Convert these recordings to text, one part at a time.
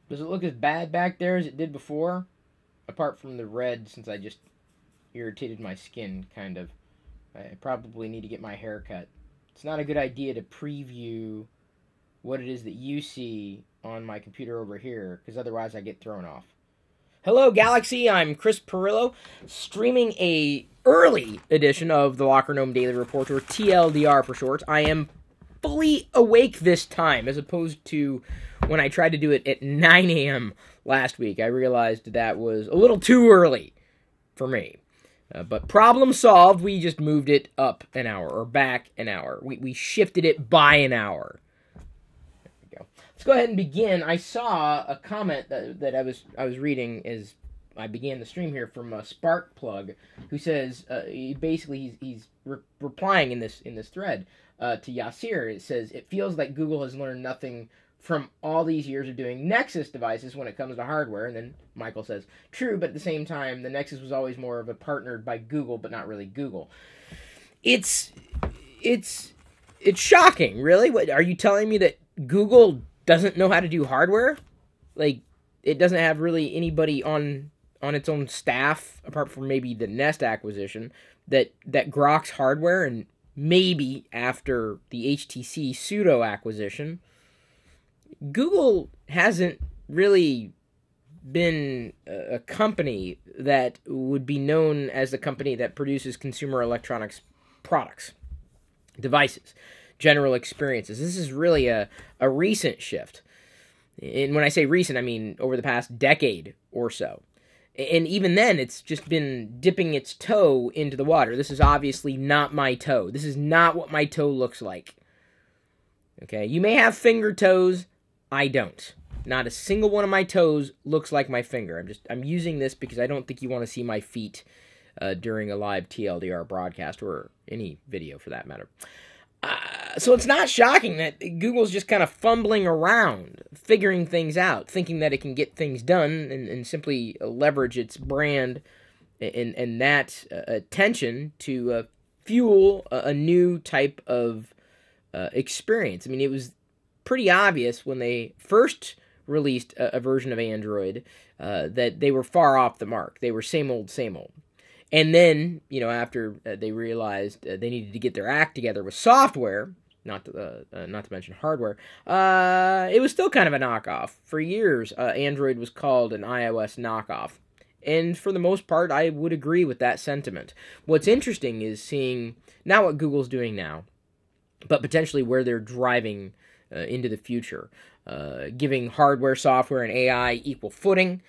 Does it look as bad back there as it did before? Apart from the red, since I just irritated my skin, kind of. I probably need to get my hair cut. It's not a good idea to preview what it is that you see on my computer over here, because otherwise I get thrown off. Hello, Galaxy. I'm Chris Pirillo, streaming a early edition of the LockerGnome Daily Report, or TLDR for short. I am fully awake this time, as opposed to when I tried to do it at 9 a.m. last week. I realized that was a little too early for me. But problem solved, we just moved it up an hour, or back an hour. We shifted it by an hour. There we go. Let's go ahead and begin. I saw a comment that I was reading as I began the stream here from Sparkplug, who says he's replying in this thread to Yasir. It says, it feels like Google has learned nothing from all these years of doing Nexus devices when it comes to hardware. And then Michael says, true, but at the same time, the Nexus was always more of a partnered by Google, but not really Google. It's shocking, really. What are you telling me, that Google doesn't know how to do hardware? Like, it doesn't have really anybody on its own staff, apart from maybe the Nest acquisition, that groks hardware, and maybe after the HTC pseudo acquisition, Google hasn't really been a company that would be known as the company that produces consumer electronics products, devices, general experiences. This is really a recent shift. And when I say recent, I mean over the past decade or so. And even then, it's just been dipping its toe into the water. This is obviously not my toe. This is not what my toe looks like. Okay, you may have finger toes. I don't. Not a single one of my toes looks like my finger. I'm using this because I don't think you want to see my feet during a live TLDR broadcast, or any video for that matter. So it's not shocking that Google's just kind of fumbling around, figuring things out, thinking that it can get things done and simply leverage its brand and that attention to fuel a new type of experience. I mean, it was pretty obvious when they first released a version of Android that they were far off the mark. They were same old, same old. And then, after they realized they needed to get their act together with software, not to mention hardware, it was still kind of a knockoff. For years, Android was called an iOS knockoff. And for the most part, I would agree with that sentiment. What's interesting is seeing not what Google's doing now, but potentially where they're driving into the future, giving hardware, software, and AI equal footing.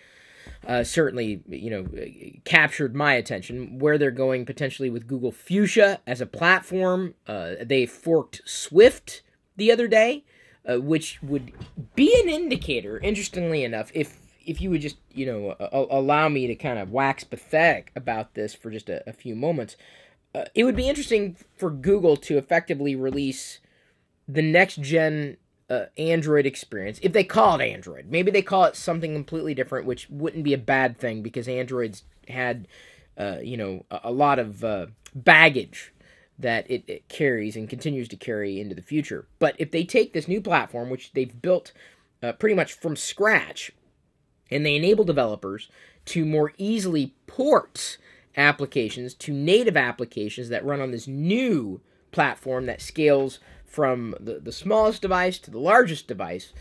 Certainly, captured my attention. Where they're going potentially with Google Fuchsia as a platform. They forked Swift the other day, which would be an indicator, interestingly enough, if you would just, allow me to kind of wax pathetic about this for just a few moments. It would be interesting for Google to effectively release the next-gen Android experience, if they call it Android. Maybe they call it something completely different, which wouldn't be a bad thing, because Android's had, a lot of baggage that it carries and continues to carry into the future. But if they take this new platform, which they've built pretty much from scratch, and they enable developers to more easily port applications to native applications that run on this new platform that scales from the smallest device to the largest device,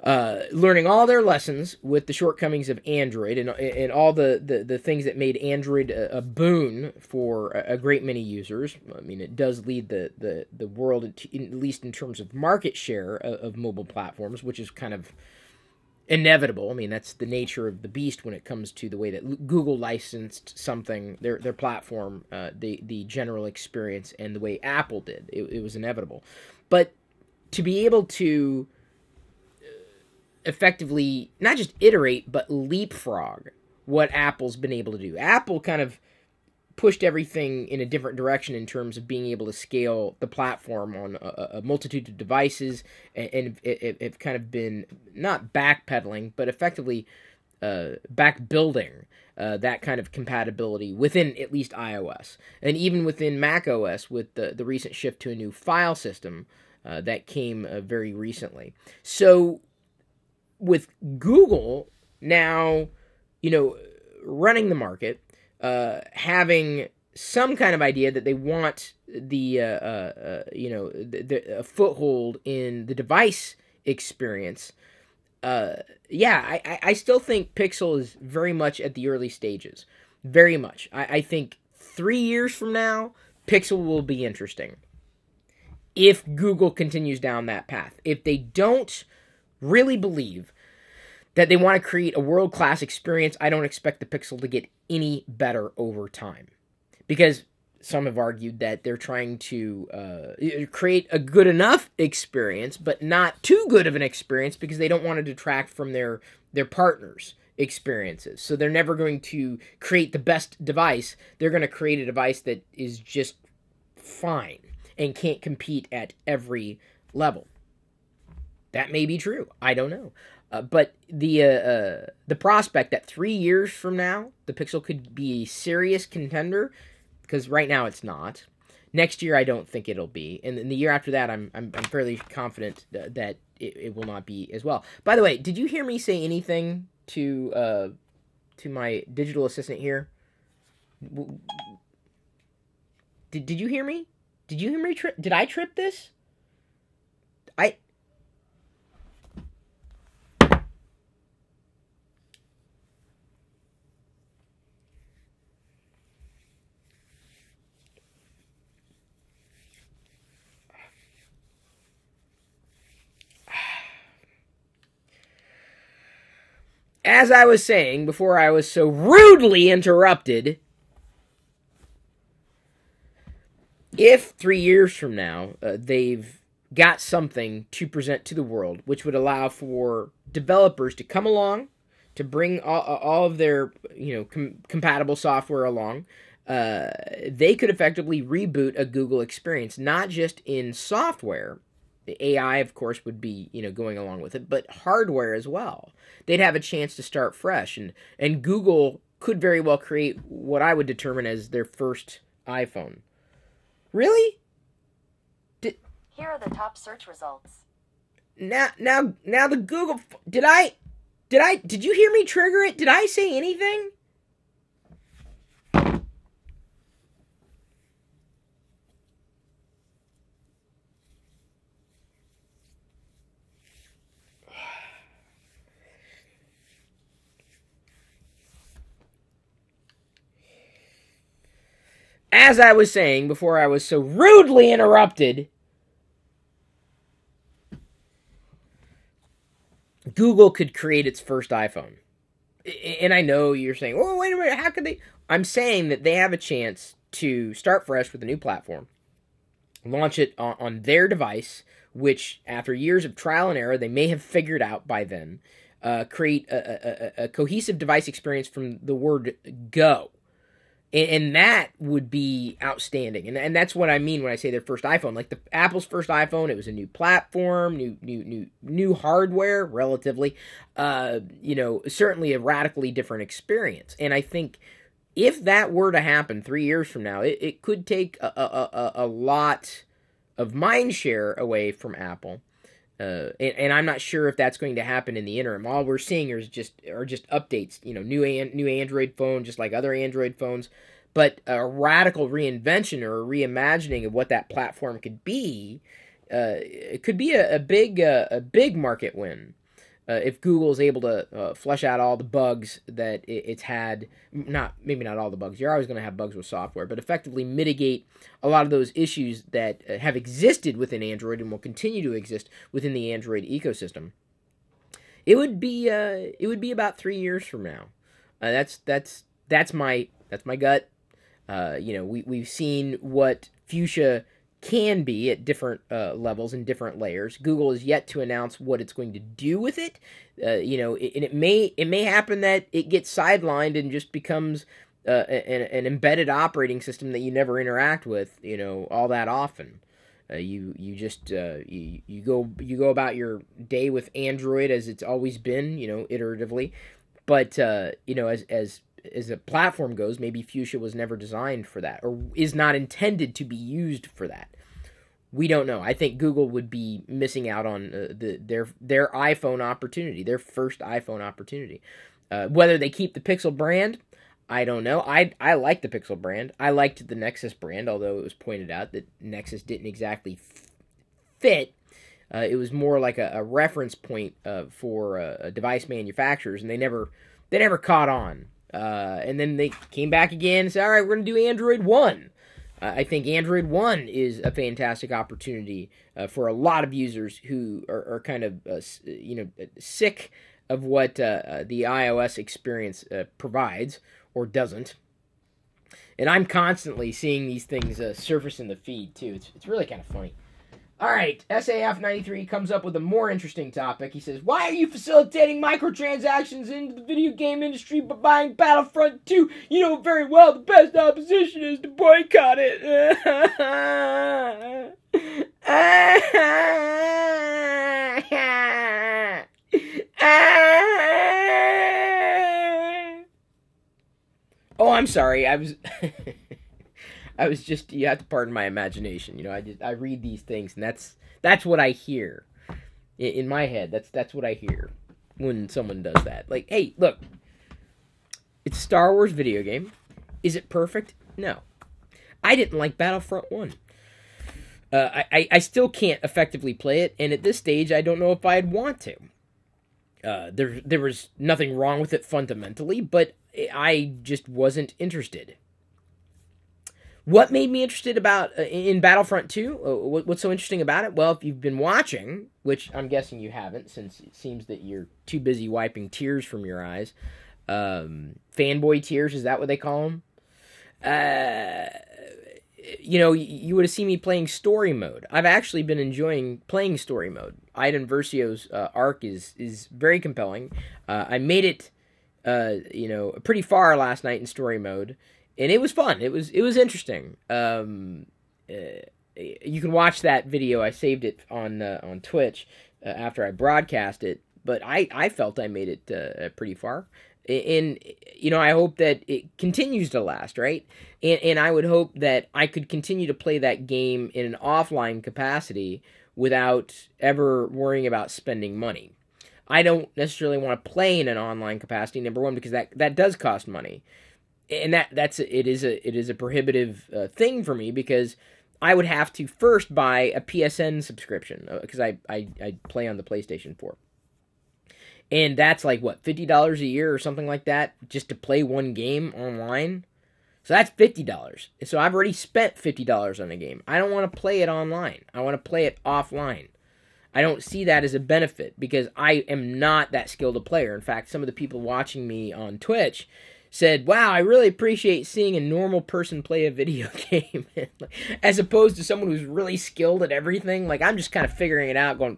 learning all their lessons with the shortcomings of Android and all the things that made Android a boon for a great many users. I mean, it does lead the world, at least in terms of market share of mobile platforms, which is kind of inevitable. I mean, that's the nature of the beast when it comes to the way that Google licensed something, their platform, the general experience, and the way Apple did. It was inevitable. But to be able to effectively not just iterate, but leapfrog what Apple's been able to do. Apple kind of pushed everything in a different direction in terms of being able to scale the platform on a multitude of devices, and it kind of been not backpedaling, but effectively back building that kind of compatibility within at least iOS, and even within Mac OS with the recent shift to a new file system that came very recently. So with Google now, running the market, having some kind of idea that they want the a foothold in the device experience. I still think Pixel is very much at the early stages. Very much. I think 3 years from now, Pixel will be interesting. If Google continues down that path. If they don't really believe that they want to create a world-class experience, I don't expect the Pixel to get any better over time. Because some have argued that they're trying to create a good enough experience, but not too good of an experience because they don't want to detract from their partners' experiences. So they're never going to create the best device. They're going to create a device that is just fine and can't compete at every level. That may be true. I don't know. But the prospect that 3 years from now, the Pixel could be a serious contender, because right now it's not. Next year, I don't think it'll be. And the year after that, I'm fairly confident that it will not be as well. By the way, did you hear me say anything to my digital assistant here? Did you hear me? Did you hear me trip? Did I trip this? As I was saying before I was so rudely interrupted, if 3 years from now they've got something to present to the world, which would allow for developers to come along, to bring all of their compatible software along, they could effectively reboot a Google experience, not just in software. The AI, of course, would be, going along with it, but hardware as well. They'd have a chance to start fresh, and Google could very well create what I would determine as their first iPhone. Really? Here are the top search results. Now the Google. Did you hear me trigger it? Did I say anything? As I was saying before I was so rudely interrupted, Google could create its first iPhone. And I know you're saying, oh, wait a minute, how could they? I'm saying that they have a chance to start fresh with a new platform, launch it on their device, which after years of trial and error, they may have figured out by then, create a cohesive device experience from the word go. And that would be outstanding. And that's what I mean when I say their first iPhone. Like Apple's first iPhone, it was a new platform, new hardware, relatively. Certainly a radically different experience. And I think if that were to happen 3 years from now, it could take a lot of mind share away from Apple. And I'm not sure if that's going to happen in the interim. All we're seeing are just updates, new Android phone, just like other Android phones. But a radical reinvention or a reimagining of what that platform could be, it could be a big market win if Google is able to flesh out all the bugs that it's had. Maybe not all the bugs. You're always going to have bugs with software, but effectively mitigate a lot of those issues that have existed within Android and will continue to exist within the Android ecosystem. It would be about 3 years from now. That's my gut. We've seen what Fuchsia can be at different levels and different layers. Google is yet to announce what it's going to do with it. And it may happen that it gets sidelined and just becomes an embedded operating system that you never interact with, all that often. You go about your day with Android as it's always been, iteratively. But as a platform goes, maybe Fuchsia was never designed for that, or is not intended to be used for that. We don't know. I think Google would be missing out on their iPhone opportunity, their first iPhone opportunity. Whether they keep the Pixel brand, I don't know. I like the Pixel brand. I liked the Nexus brand, although it was pointed out that Nexus didn't exactly fit. It was more like a reference point for device manufacturers, and they never caught on. And then they came back again and said, all right, we're going to do Android One. I think Android One is a fantastic opportunity for a lot of users who are kind of sick of what the iOS experience provides or doesn't. And I'm constantly seeing these things surface in the feed too. It's really kind of funny. All right, SAF93 comes up with a more interesting topic. He says, why are you facilitating microtransactions into the video game industry by buying Battlefront II? You know very well the best opposition is to boycott it. Oh, I'm sorry. I was just, you have to pardon my imagination. You know, I read these things, and that's what I hear in my head. That's what I hear when someone does that. Like, hey, look, it's a Star Wars video game. Is it perfect? No. I didn't like Battlefront 1. I still can't effectively play it, and at this stage, I don't know if I'd want to. There was nothing wrong with it fundamentally, but I just wasn't interested. What made me interested in Battlefront 2? What's so interesting about it? Well, if you've been watching, which I'm guessing you haven't, since it seems that you're too busy wiping tears from your eyes. Fanboy tears, is that what they call them? You would have seen me playing story mode. I've actually been enjoying playing story mode. Iden Versio's arc is very compelling. I made it, pretty far last night in story mode. And it was fun. It was interesting. You can watch that video. I saved it on Twitch after I broadcast it. But I felt I made it pretty far. And I hope that it continues to last, right? And I would hope that I could continue to play that game in an offline capacity without ever worrying about spending money. I don't necessarily want to play in an online capacity, number one, because that does cost money. And it is a prohibitive thing for me, because I would have to first buy a PSN subscription, because I play on the PlayStation 4. And that's like, what, $50 a year or something like that, just to play one game online? So that's $50. So I've already spent $50 on a game. I don't want to play it online. I want to play it offline. I don't see that as a benefit, because I am not that skilled a player. In fact, some of the people watching me on Twitch said, wow, I really appreciate seeing a normal person play a video game, as opposed to someone who's really skilled at everything. Like, I'm just kind of figuring it out, going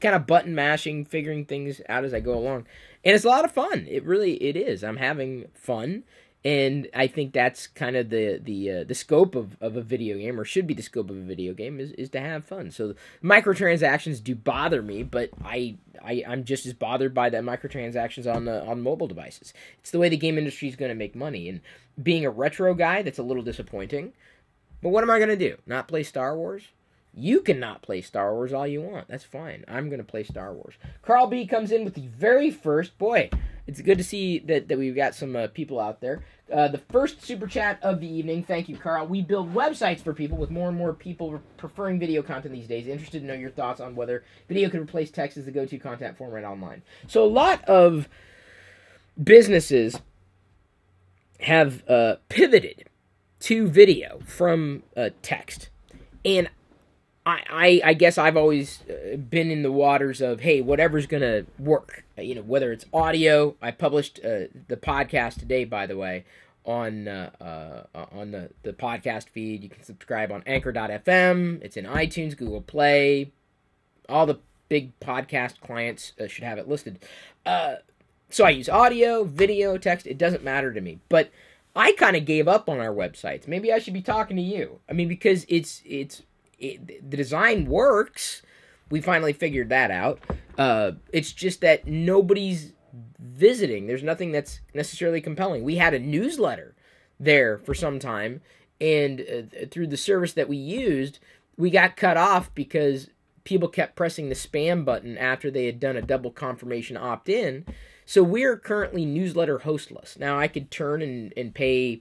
kind of button mashing, figuring things out as I go along. And it's a lot of fun. It is. I'm having fun. And I think that's kind of the scope of a video game, or should be the scope of a video game, is to have fun. So microtransactions do bother me, but I'm just as bothered by the microtransactions on mobile devices. It's the way the game industry is going to make money. And being a retro guy, that's a little disappointing. But what am I going to do? Not play Star Wars? You can not play Star Wars all you want. That's fine. I'm going to play Star Wars. Carl B comes in with the very first, boy, it's good to see that we've got some people out there. The first super chat of the evening. Thank you, Carl. We build websites for people, with more and more people preferring video content these days. Interested to know your thoughts on whether video could replace text as the go-to content format online. So a lot of businesses have pivoted to video from text. And I guess I've always been in the waters of, hey, whatever's going to work. Whether it's audio. I published the podcast today, by the way, on the podcast feed. You can subscribe on Anchor.fm. It's in iTunes, Google Play. All the big podcast clients should have it listed. So I use audio, video, text. It doesn't matter to me. But I kind of gave up on our websites. Maybe I should be talking to you. I mean, because the design works. We finally figured that out. It's just that nobody's visiting. There's nothing that's necessarily compelling. We had a newsletter there for some time, and through the service that we used, we got cut off because people kept pressing the spam button after they had done a double confirmation opt-in. So we're currently newsletter hostless. Now I could turn and pay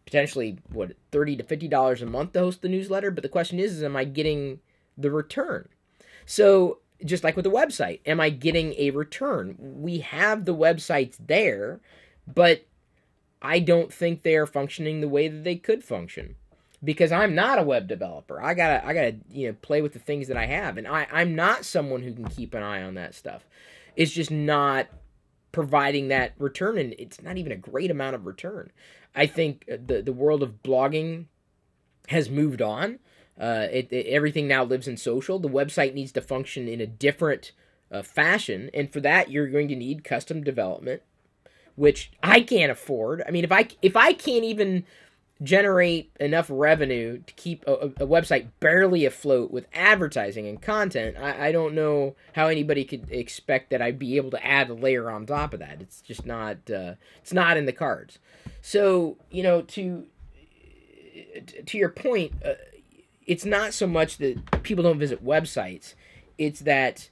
potentially, $30 to $50 a month to host the newsletter. But the question is am I getting the return? So just like with the website, am I getting a return? We have the websites there, but I don't think they are functioning the way that they could function. Because I'm not a web developer. I gotta play with the things that I have. And I'm not someone who can keep an eye on that stuff. It's just not providing that return, and it's not even a great amount of return. I think the world of blogging has moved on. Everything now lives in social. The website needs to function in a different fashion, and for that you're going to need custom development, which I can't afford. I mean, if I can't even generate enough revenue to keep a website barely afloat with advertising and content, I don't know how anybody could expect that I'd be able to add a layer on top of that. It's just not it's not in the cards. So, to your point, it's not so much that people don't visit websites, it's that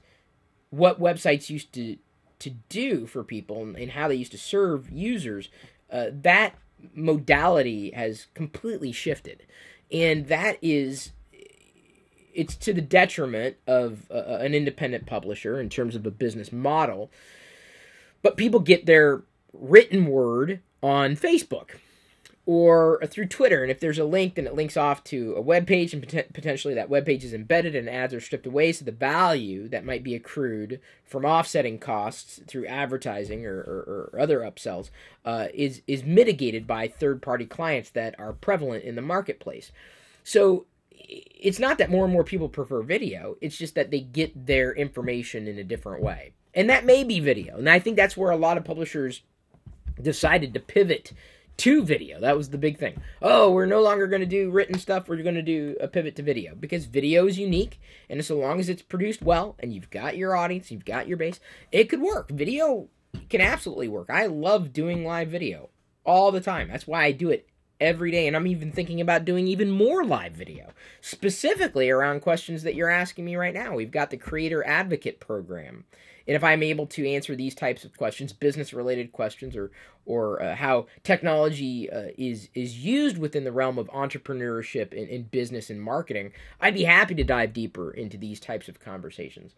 what websites used to do for people and how they used to serve users, that modality has completely shifted, and it's to the detriment of an independent publisher in terms of a business model. But people get their written word on Facebook or through Twitter, and if there's a link, then it links off to a web page, and potentially that web page is embedded and ads are stripped away, so the value that might be accrued from offsetting costs through advertising or other upsells is mitigated by third-party clients that are prevalent in the marketplace. So it's not that more and more people prefer video, it's just that they get their information in a different way. And that may be video, and I think that's where a lot of publishers decided to pivot to video. That was the big thing. Oh, we're no longer going to do written stuff. We're going to do a pivot to video because video is unique, and so long as it's produced well and you've got your audience, you've got your base, it could work. Video can absolutely work. I love doing live video all the time. That's why I do it every day, and I'm even thinking about doing even more live video, specifically around questions that you're asking me right now. We've got the Creator Advocate Program. And if I'm able to answer these types of questions, business-related questions, or how technology is used within the realm of entrepreneurship in business and marketing, I'd be happy to dive deeper into these types of conversations.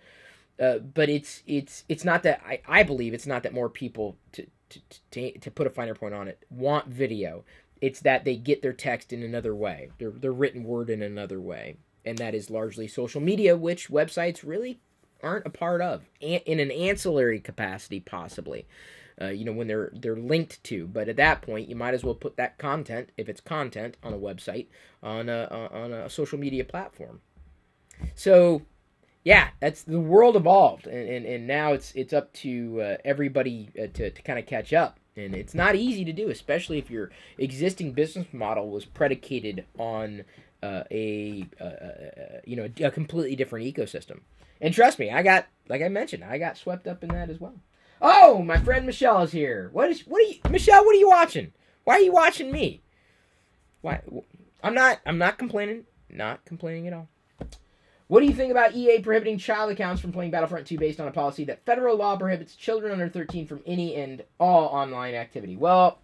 But it's not that I believe it's not that more people, to put a finer point on it, want video. It's that they get their text in another way, their written word in another way, and that is largely social media, which websites really aren't a part of, in an ancillary capacity possibly, when they're linked to. But at that point, you might as well put that content, if it's content, on a website, on a social media platform. So yeah, that's the world evolved, and now it's up to everybody to kind of catch up. And it's not easy to do, especially if your existing business model was predicated on a completely different ecosystem. And trust me, like I mentioned, I got swept up in that as well. Oh, my friend Michelle is here. Michelle, what are you watching? Why are you watching me? Why? I'm not complaining. Not complaining at all. What do you think about EA prohibiting child accounts from playing Battlefront II based on a policy that federal law prohibits children under 13 from any and all online activity? Well,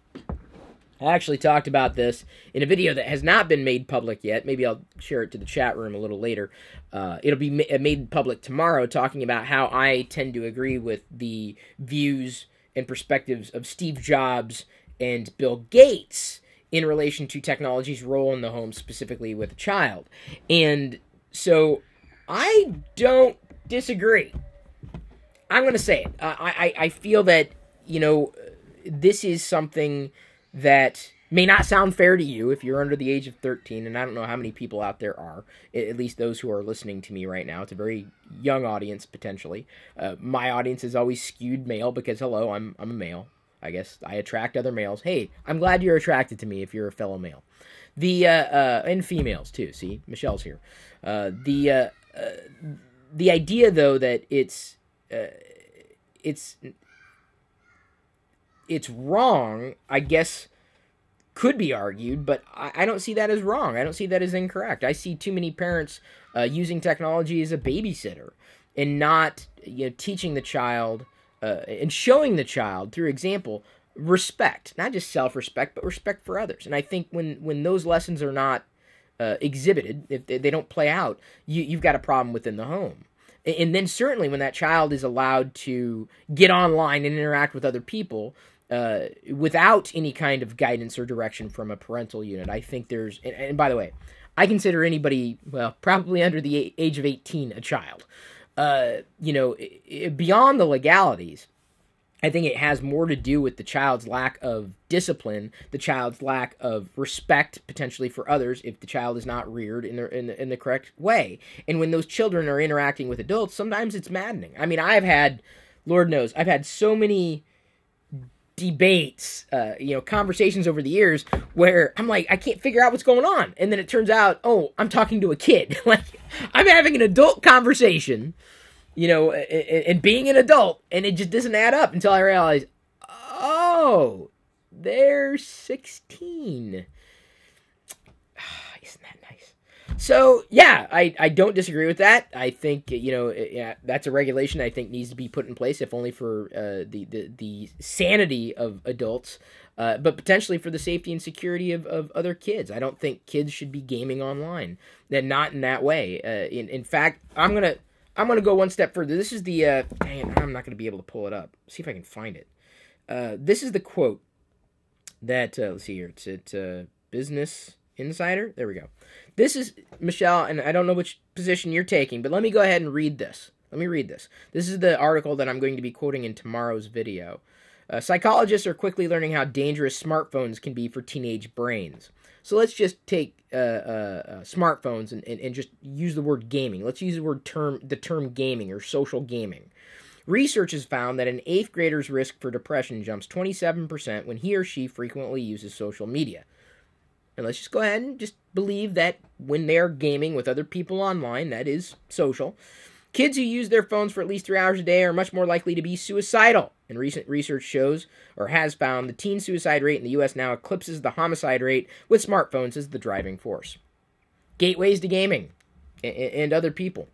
I actually talked about this in a video that has not been made public yet. Maybe I'll share it to the chat room a little later. It'll be made public tomorrow, talking about how I tend to agree with the views and perspectives of Steve Jobs and Bill Gates in relation to technology's role in the home, specifically with a child. And so I don't disagree. I'm going to say it. I feel that, this is something that may not sound fair to you if you're under the age of 13, and I don't know how many people out there are, at least those who are listening to me right now. It's a very young audience, potentially. My audience is always skewed male because, hello, I'm a male. I guess I attract other males. Hey, I'm glad you're attracted to me if you're a fellow male. And females, too. See, Michelle's here. The idea, though, that it's wrong, I guess, could be argued, but I don't see that as wrong. I don't see that as incorrect. I see too many parents using technology as a babysitter and not teaching the child and showing the child through example respect, not just self-respect, but respect for others. And I think when those lessons are not exhibited, if they don't play out, you've got a problem within the home. And then certainly when that child is allowed to get online and interact with other people without any kind of guidance or direction from a parental unit, I think there's, and by the way, I consider anybody, well, probably under the age of 18 a child. Beyond the legalities, I think it has more to do with the child's lack of discipline, the child's lack of respect potentially for others if the child is not reared in the correct way. And when those children are interacting with adults, sometimes it's maddening. I mean, Lord knows, I've had so many debates, conversations over the years where I'm like, I can't figure out what's going on. And then it turns out, oh, I'm talking to a kid. Like, I'm having an adult conversation, and being an adult, and it just doesn't add up until I realize, oh, they're 16. Isn't that nice? So, yeah, I don't disagree with that. I think, that's a regulation I think needs to be put in place, if only for the sanity of adults, but potentially for the safety and security of other kids. I don't think kids should be gaming online, and not in that way. In fact, I'm going to go one step further. This is the, I'm not going to be able to pull it up. See if I can find it. This is the quote that, let's see here. It's at Business Insider. There we go. This is, Michelle, and I don't know which position you're taking, but let me go ahead and read this. Let me read this. This is the article that I'm going to be quoting in tomorrow's video. Psychologists are quickly learning how dangerous smartphones can be for teenage brains. So let's just take smartphones and just use the word gaming. Let's use the term gaming or social gaming. Research has found that an 8th grader's risk for depression jumps 27% when he or she frequently uses social media. And let's just go ahead and just believe that when they're gaming with other people online, that is social. Kids who use their phones for at least 3 hours a day are much more likely to be suicidal. And recent research shows, or has found, the teen suicide rate in the U.S. now eclipses the homicide rate, with smartphones as the driving force. Gateways to gaming and other people.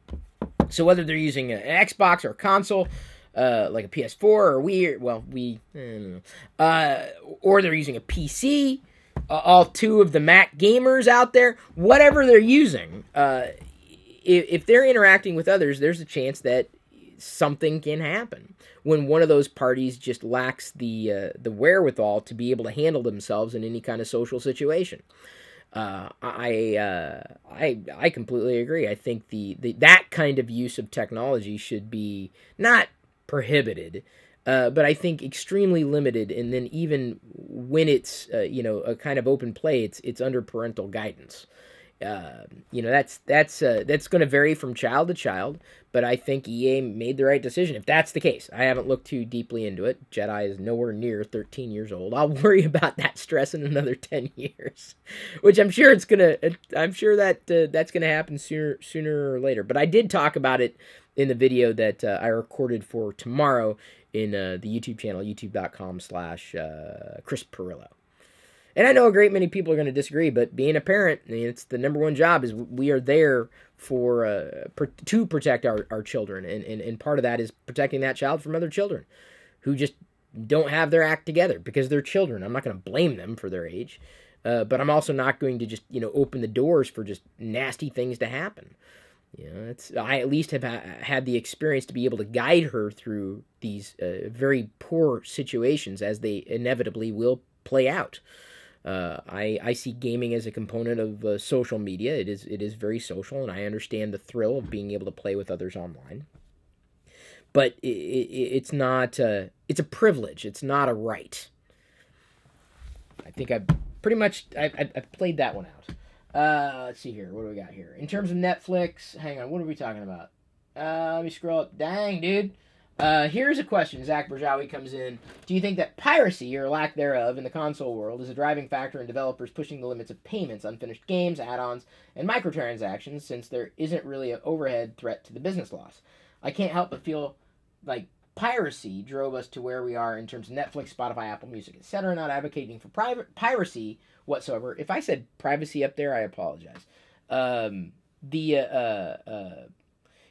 So whether they're using an Xbox or a console, like a PS4 or Wii, or they're using a PC, all two of the Mac gamers out there, whatever they're using, if they're interacting with others, there's a chance that something can happen when one of those parties just lacks the wherewithal to be able to handle themselves in any kind of social situation. I completely agree. I think that kind of use of technology should be not prohibited, but I think extremely limited. And then even when it's a kind of open play, it's under parental guidance. That's going to vary from child to child, but I think EA made the right decision if that's the case. I haven't looked too deeply into it. Jedi is nowhere near 13 years old. I'll worry about that stress in another 10 years, which I'm sure that's going to happen sooner or later. But I did talk about it in the video that I recorded for tomorrow in the YouTube channel, youtube.com/Chris Pirillo. And I know a great many people are going to disagree, but being a parent, it's the number one job is we are there to protect our children. And part of that is protecting that child from other children who just don't have their act together because they're children. I'm not going to blame them for their age, but I'm also not going to just, open the doors for just nasty things to happen. I at least have had the experience to be able to guide her through these very poor situations as they inevitably will play out. I see gaming as a component of social media. It is very social, and I understand the thrill of being able to play with others online. But it's not. It's a privilege. It's not a right. I think I've played that one out. Let's see here. What do we got here? In terms of Netflix, hang on. What are we talking about? Let me scroll up. Dang, dude. Here's a question. Zach Berjawi comes in. Do you think that piracy, or lack thereof, in the console world is a driving factor in developers pushing the limits of payments, unfinished games, add-ons, and microtransactions, since there isn't really an overhead threat to the business loss? I can't help but feel like piracy drove us to where we are in terms of Netflix, Spotify, Apple Music, etc. Not advocating for piracy whatsoever. If I said privacy up there, I apologize. By the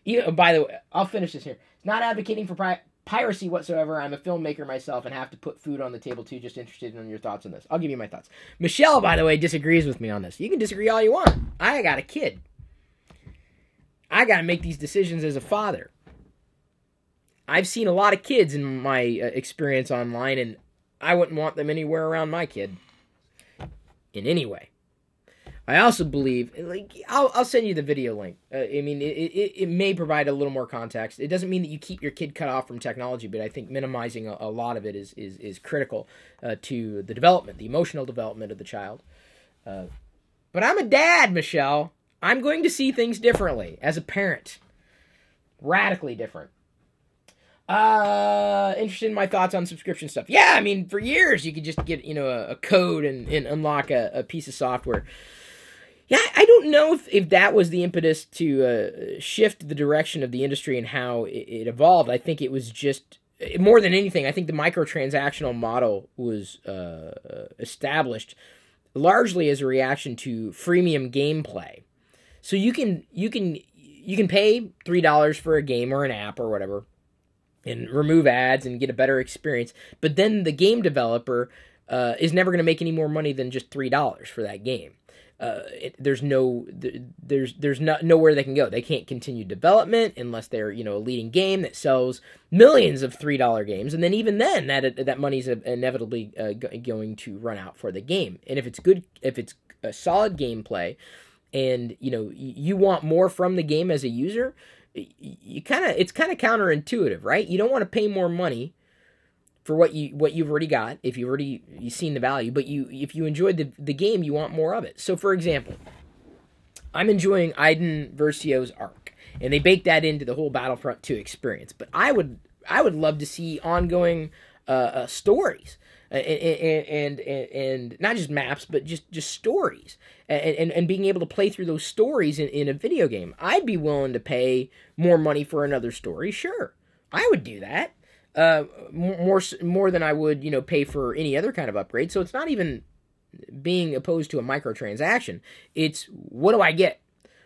way, I'll finish this here. Not advocating for piracy whatsoever. I'm a filmmaker myself and have to put food on the table too. Just interested in your thoughts on this. I'll give you my thoughts. Michelle, by the way, disagrees with me on this. You can disagree all you want. I got a kid. I got to make these decisions as a father. I've seen a lot of kids in my experience online, and I wouldn't want them anywhere around my kid in any way. I also believe, like, I'll send you the video link. I mean, it may provide a little more context. It doesn't mean that you keep your kid cut off from technology, but I think minimizing a lot of it is critical to the development, the emotional development of the child. But I'm a dad, Michelle. I'm going to see things differently as a parent. Radically different. Interested in my thoughts on subscription stuff. Yeah, I mean, for years you could just get, a code and unlock a piece of software. Yeah, I don't know if that was the impetus to shift the direction of the industry and how it evolved. I think it was just, more than anything, I think the microtransactional model was established largely as a reaction to freemium gameplay. So you can pay $3 for a game or an app or whatever, and remove ads and get a better experience. But then the game developer is never going to make any more money than just $3 for that game. There's nowhere they can go. They can't continue development unless they're a leading game that sells millions of $3 games, and then even then that money's inevitably going to run out for the game. And if it's good, if it's a solid gameplay, and you want more from the game as a user, it's kind of counterintuitive, right? You don't want to pay more money for what you've already got if you've seen the value, but if you enjoyed the game, you want more of it. So, for example, I'm enjoying Iden Versio's arc, and they baked that into the whole Battlefront II experience. But I would love to see ongoing stories, and not just maps, but just stories, and being able to play through those stories in a video game. I'd be willing to pay more money for another story. Sure, I would do that. More than I would, pay for any other kind of upgrade. So it's not even being opposed to a microtransaction. It's, what do I get?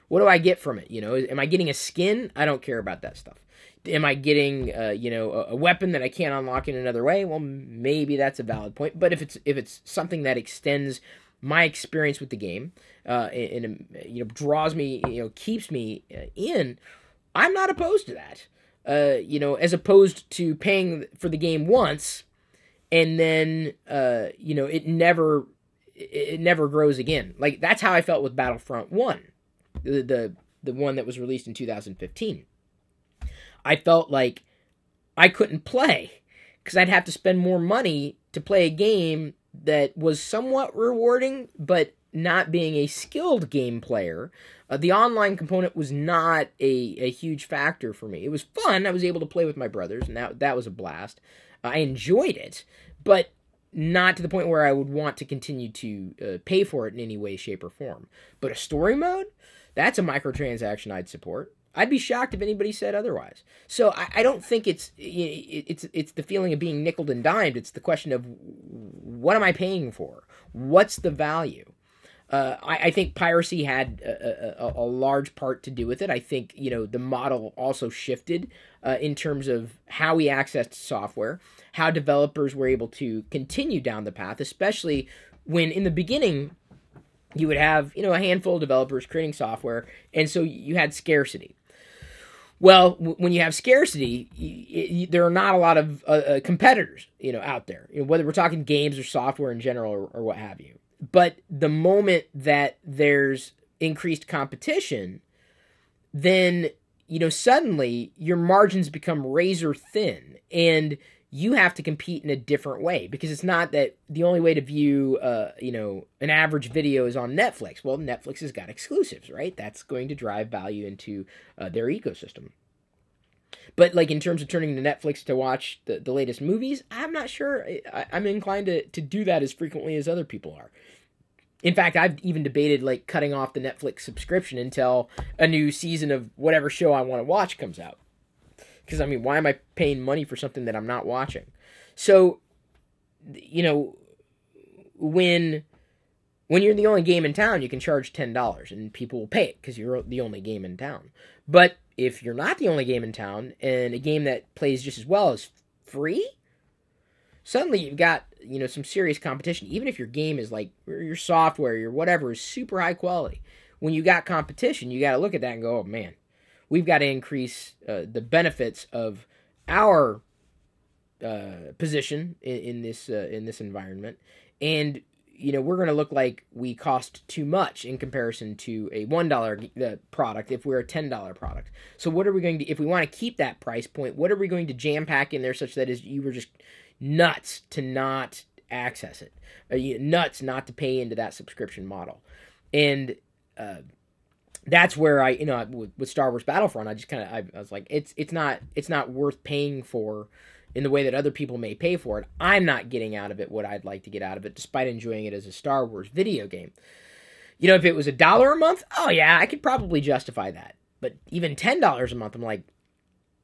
What do I get from it? Am I getting a skin? I don't care about that stuff. Am I getting, a weapon that I can't unlock in another way? Well, maybe that's a valid point. But if it's something that extends my experience with the game, and draws me, keeps me in, I'm not opposed to that. As opposed to paying for the game once and then, it never grows again. Like, that's how I felt with Battlefront 1, the one that was released in 2015. I felt like I couldn't play because I'd have to spend more money to play a game that was somewhat rewarding, but not being a skilled game player. The online component was not a huge factor for me. It was fun. I was able to play with my brothers, and that was a blast. I enjoyed it, but not to the point where I would want to continue to pay for it in any way, shape, or form. But a story mode, that's a microtransaction I'd support. I'd be shocked if anybody said otherwise. So I don't think it's the feeling of being nickeled and dimed. It's the question of, what am I paying for? What's the value? I think piracy had a large part to do with it. I think, the model also shifted in terms of how we accessed software, how developers were able to continue down the path, especially when in the beginning you would have, a handful of developers creating software, and so you had scarcity. Well, when you have scarcity, there are not a lot of competitors, out there, whether we're talking games or software in general or what have you. But the moment that there's increased competition, then, suddenly your margins become razor thin, and you have to compete in a different way, because it's not that the only way to view, an average video is on Netflix. Well, Netflix has got exclusives, right? That's going to drive value into their ecosystem. But, like, in terms of turning to Netflix to watch the latest movies, I'm not sure I'm inclined to do that as frequently as other people are. In fact, I've even debated, like, cutting off the Netflix subscription until a new season of whatever show I want to watch comes out. Because, I mean, why am I paying money for something that I'm not watching? So, you know, when you're the only game in town, you can charge $10 and people will pay it because you're the only game in town. But if you're not the only game in town and a game that plays just as well is free, suddenly you've got, you know, some serious competition. Even if your game is like, your software, your whatever is super high quality. When you got competition, you got to look at that and go, oh man, we've got to increase the benefits of our position in this environment. And you know, we're going to look like we cost too much in comparison to a $1 product if we're a $10 product. So what are we going to, if we want to keep that price point, what are we going to jam pack in there such that you were just nuts to not access it, nuts not to pay into that subscription model? And that's where I, with Star Wars Battlefront, I just kind of, I was like, it's not worth paying for in the way that other people may pay for it. I'm not getting out of it what I'd like to get out of it, despite enjoying it as a Star Wars video game. You know, if it was $1 a month, oh yeah, I could probably justify that. But even $10 a month, I'm like,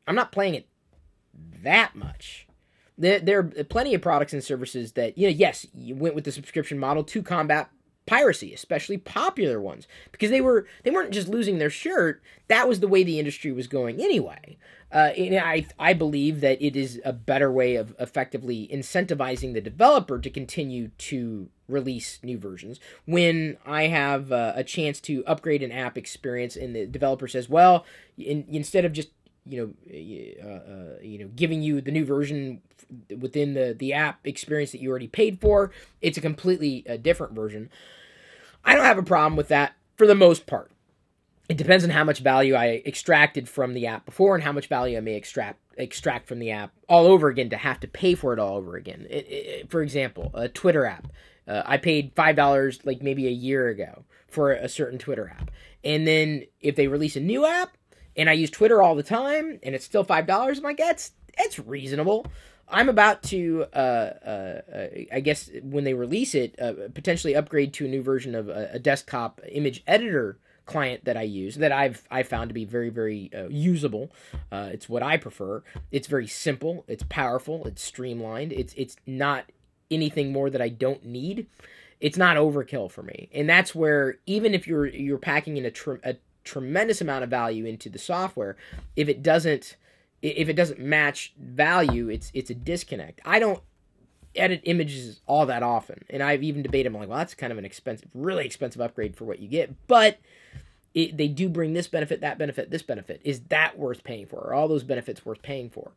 I'm not playing it that much. There are plenty of products and services that, yes, you went with the subscription model to combat piracy, especially popular ones, because they weren't just losing their shirt. That was the way the industry was going anyway. I believe that it is a better way of effectively incentivizing the developer to continue to release new versions. When I have a chance to upgrade an app experience and the developer says, well, instead of just giving you the new version within the app experience that you already paid for, it's a completely different version. I don't have a problem with that for the most part. It depends on how much value I extracted from the app before and how much value I may extract from the app all over again to have to pay for it all over again. For example, a Twitter app. I paid $5 like maybe a year ago for a certain Twitter app. And then if they release a new app and I use Twitter all the time and it's still $5, I'm like, it's reasonable. I'm about to, I guess when they release it, potentially upgrade to a new version of a desktop image editor client that I use that I've found to be very, very usable. It's what I prefer. It's very simple. It's powerful. It's streamlined. It's not anything more that I don't need. It's not overkill for me. And that's where, even if you're packing in a tremendous amount of value into the software, if it doesn't match value, it's a disconnect. I don't edit images all that often, and I've even debated, I'm like, well, that's kind of an really expensive upgrade for what you get, but they do bring this benefit, that benefit, this benefit. Is that worth paying for? Are all those benefits worth paying for?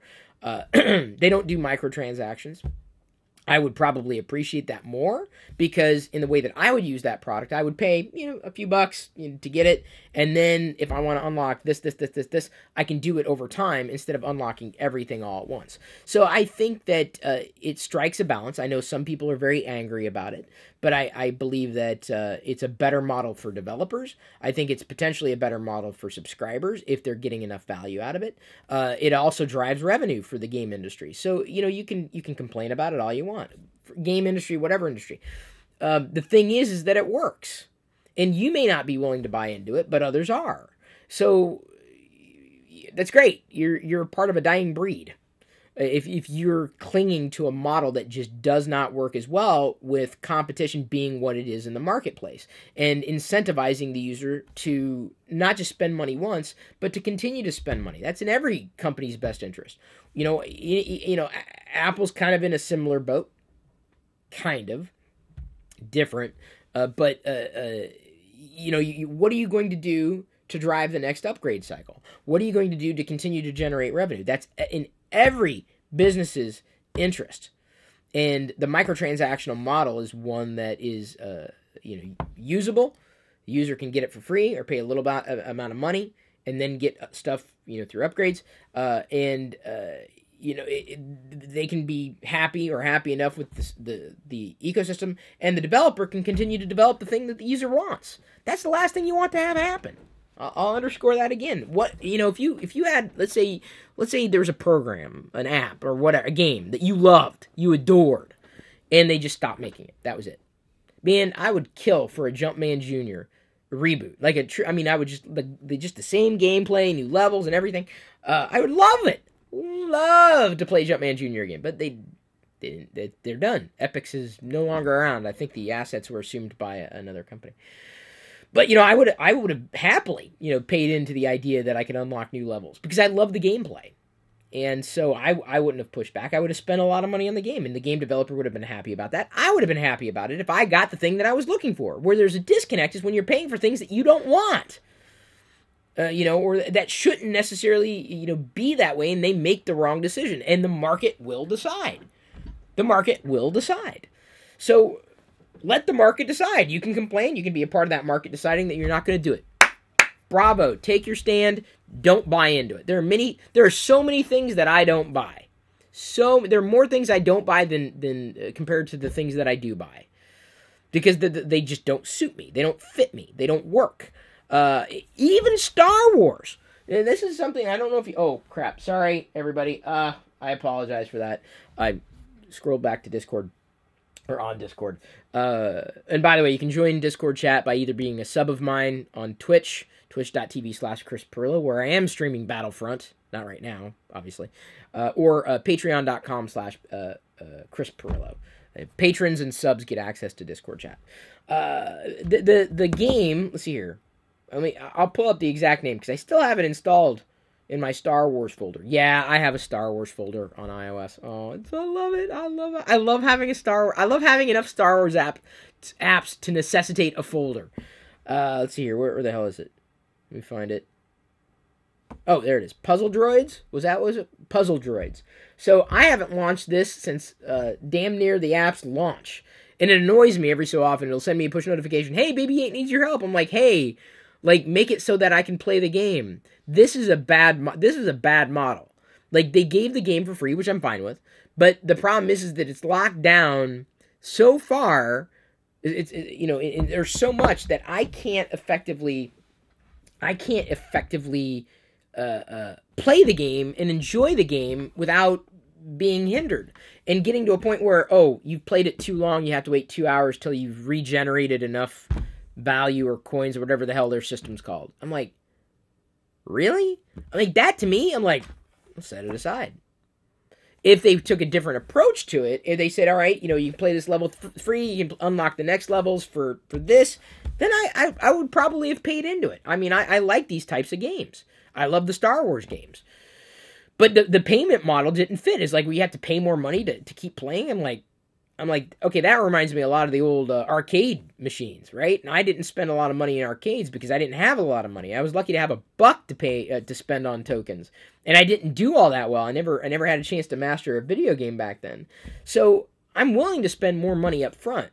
They don't do microtransactions. I would probably appreciate that more, because in the way that I would use that product, I would pay, a few bucks to get it. And then if I want to unlock this, I can do it over time instead of unlocking everything all at once. So I think that it strikes a balance. I know some people are very angry about it, but I believe that it's a better model for developers. I think it's potentially a better model for subscribers if they're getting enough value out of it. It also drives revenue for the game industry. So, you can complain about it all you want. Game industry, whatever industry. The thing is that it works. And you may not be willing to buy into it, but others are. So that's great. You're part of a dying breed. If you're clinging to a model that just does not work as well, with competition being what it is in the marketplace, and incentivizing the user to not just spend money once, but to continue to spend money. That's in every company's best interest. Apple's kind of in a similar boat, kind of different, but what are you going to do to drive the next upgrade cycle? What are you going to do to continue to generate revenue? That's in every business's interest. And the microtransactional model is one that is usable. The user can get it for free or pay a little amount of money and then get stuff through upgrades. They can be happy enough with the ecosystem, and the developer can continue to develop the thing that the user wants. That's the last thing you want to have happen. I'll underscore that again. If you had, let's say there's a program, an app, or whatever, a game that you loved, you adored, and they just stopped making it. That was it. Man, I would kill for a Jumpman Jr. reboot. I would just the same gameplay, new levels, and everything. I would love it. love to play Jumpman Jr. again, but they're done. Epix is no longer around. I think the assets were assumed by another company. But I would have happily paid into the idea that I could unlock new levels because I love the gameplay, and so I wouldn't have pushed back. I would have spent a lot of money on the game, and the game developer would have been happy about that. I would have been happy about it if I got the thing that I was looking for. Where there's a disconnect is when you're paying for things that you don't want, or that shouldn't necessarily be that way, and they make the wrong decision, and the market will decide. The market will decide. So let the market decide. You can complain. You can be a part of that market deciding that you're not going to do it. Bravo. Take your stand. Don't buy into it. There are so many things that I don't buy. There are more things I don't buy than compared to the things that I do buy. Because they just don't suit me. They don't fit me. They don't work. Even Star Wars. And this is something I don't know if you... Oh, crap. Sorry, everybody. I apologize for that. I scrolled back to Discord. Or on Discord. And by the way, you can join Discord chat by either being a sub of mine on Twitch, twitch.tv/Chris Pirillo, where I am streaming Battlefront, not right now, obviously, or patreon.com/Chris Pirillo. Patrons and subs get access to Discord chat. The game, let's see here. I'll pull up the exact name, because I still have it installed in my Star Wars folder. Yeah, I have a Star Wars folder on iOS. Oh, I love it. I love it. I love having enough Star Wars apps to necessitate a folder. Let's see here. Where the hell is it? Let me find it. Oh, there it is. Puzzle Droids? Was it? Puzzle Droids. So I haven't launched this since damn near the app's launch. And it annoys me every so often. It'll send me a push notification. Hey, BB-8 needs your help. I'm like, hey, make it so that I can play the game. This is a bad model. They gave the game for free, which I'm fine with. But the problem is that it's locked down so far. There's so much that I can't effectively play the game and enjoy the game without being hindered and getting to a point where, you've played it too long, you have to wait 2 hours till you've regenerated enough value or coins or whatever the hell their system's called. I'm like, really? That to me, I'm like, I'll set it aside. If they took a different approach to it, if they said, all right, you can play this level free, you can unlock the next levels for this, then I would probably have paid into it. I like these types of games. I love the Star Wars games. But the payment model didn't fit. It's like we have to pay more money to keep playing. I'm like, okay, that reminds me a lot of the old arcade machines, right? And I didn't spend a lot of money in arcades because I didn't have a lot of money. I was lucky to have $1 to pay to spend on tokens, and I didn't do all that well. I never had a chance to master a video game back then. So I'm willing to spend more money up front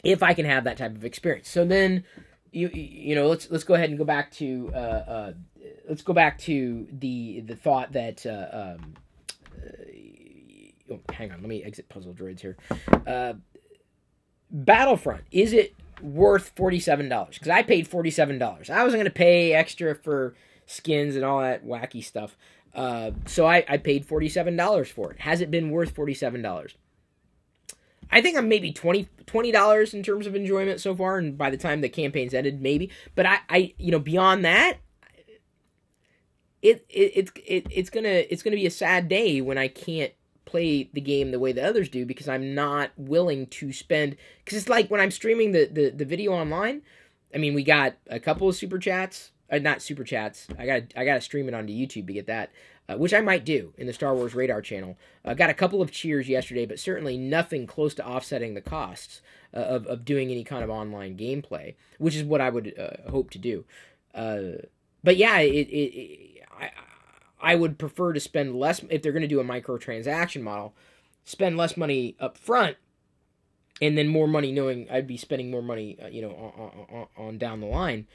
if I can have that type of experience. So then, let's go ahead and go back to the thought that. Hang on, let me exit Puzzle Droids here. Battlefront, is it worth $47? Because I paid $47. I wasn't going to pay extra for skins and all that wacky stuff. So I paid $47 for it. Has it been worth $47? I think I'm maybe $20 in terms of enjoyment so far, and by the time the campaign's ended, maybe. But I beyond that, it's gonna be a sad day when I can't play the game the way the others do because I'm not willing to spend. Because it's like when I'm streaming the video online. We got a couple of super chats, not super chats. I gotta stream it onto YouTube to get that, which I might do in the Star Wars Radar channel. Got a couple of cheers yesterday, but certainly nothing close to offsetting the costs of doing any kind of online gameplay, which is what I would hope to do. But yeah, I would prefer to spend less, if they're going to do a microtransaction model, spend less money up front, and then more money knowing I'd be spending more money, on down the line,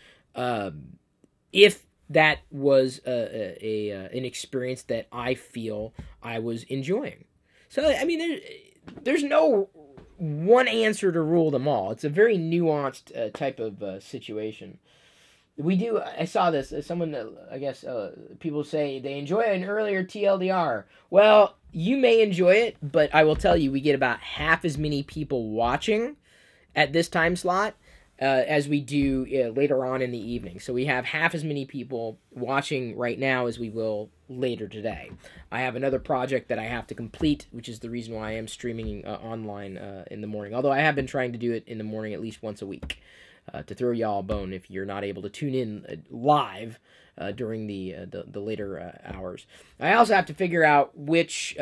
if that was an experience that I feel I was enjoying. So, there's no one answer to rule them all. It's a very nuanced type of situation. I saw this, someone, I guess, people say they enjoy an earlier TLDR. Well, you may enjoy it, but I will tell you, we get about half as many people watching at this time slot as we do later on in the evening. So we have half as many people watching right now as we will later today. I have another project that I have to complete, which is the reason why I am streaming online in the morning. Although I have been trying to do it in the morning at least once a week to throw y'all a bone if you're not able to tune in live during the later hours. I also have to figure out which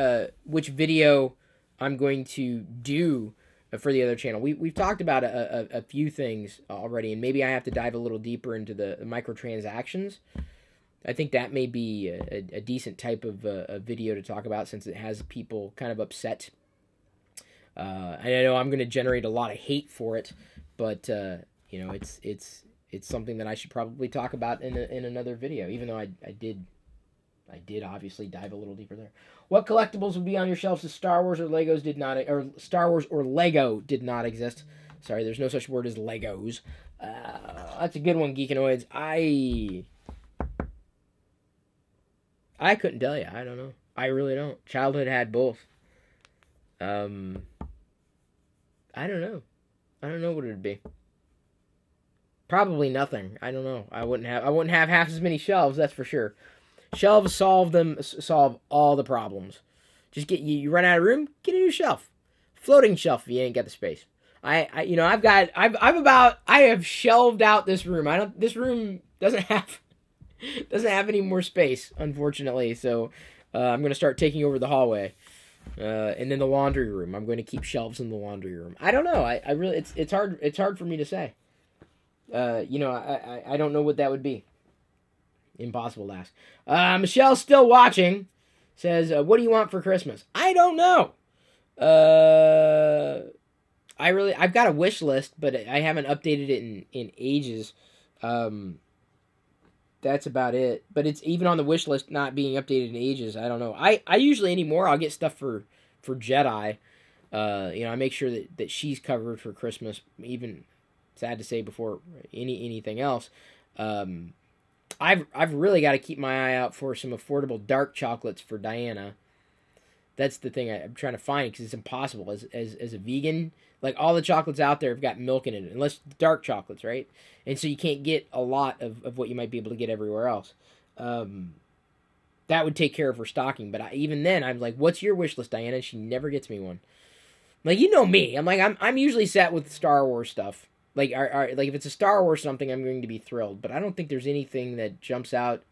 video I'm going to do for the other channel. We've talked about a few things already, and maybe I have to dive a little deeper into the microtransactions. I think that may be a decent type of a video to talk about, since it has people kind of upset. And I know I'm going to generate a lot of hate for it, but you know, it's something that I should probably talk about in another video, even though I did obviously dive a little deeper there. What collectibles would be on your shelves if Star Wars or Legos did not, or Star Wars or Lego did not exist? Sorry, there's no such word as Legos. That's a good one, Geekanoids. I couldn't tell you. I don't know. I really don't. Childhood had both. I don't know. I don't know what it would be. Probably nothing. I don't know. I wouldn't have half as many shelves, that's for sure. Shelves solve all the problems. Just you run out of room, get a new shelf. Floating shelf if you ain't got the space. I have shelved out this room. This room doesn't have any more space, unfortunately. So I'm going to start taking over the hallway. And then the laundry room. I'm going to keep shelves in the laundry room. I don't know. I really it's hard for me to say. I don't know what that would be. Impossible to ask. Michelle's still watching. Says, what do you want for Christmas? I don't know. I've got a wish list, but I haven't updated it in ages. That's about it. But it's even on the wish list not being updated in ages. I don't know. I usually anymore I'll get stuff for Jedi. I make sure that she's covered for Christmas, even sad to say, before anything else. I've really got to keep my eye out for some affordable dark chocolates for Diana. That's the thing I'm trying to find, because it's impossible as a vegan. Like, all the chocolates out there have got milk in it, unless dark chocolates, right? And so you can't get a lot of what you might be able to get everywhere else. That would take care of her stocking, but even then, I'm like, what's your wish list, Diana? She never gets me one. Like, you know me. I'm like, I'm usually set with Star Wars stuff. Like, like if it's a Star Wars something, I'm going to be thrilled. But I don't think there's anything that jumps out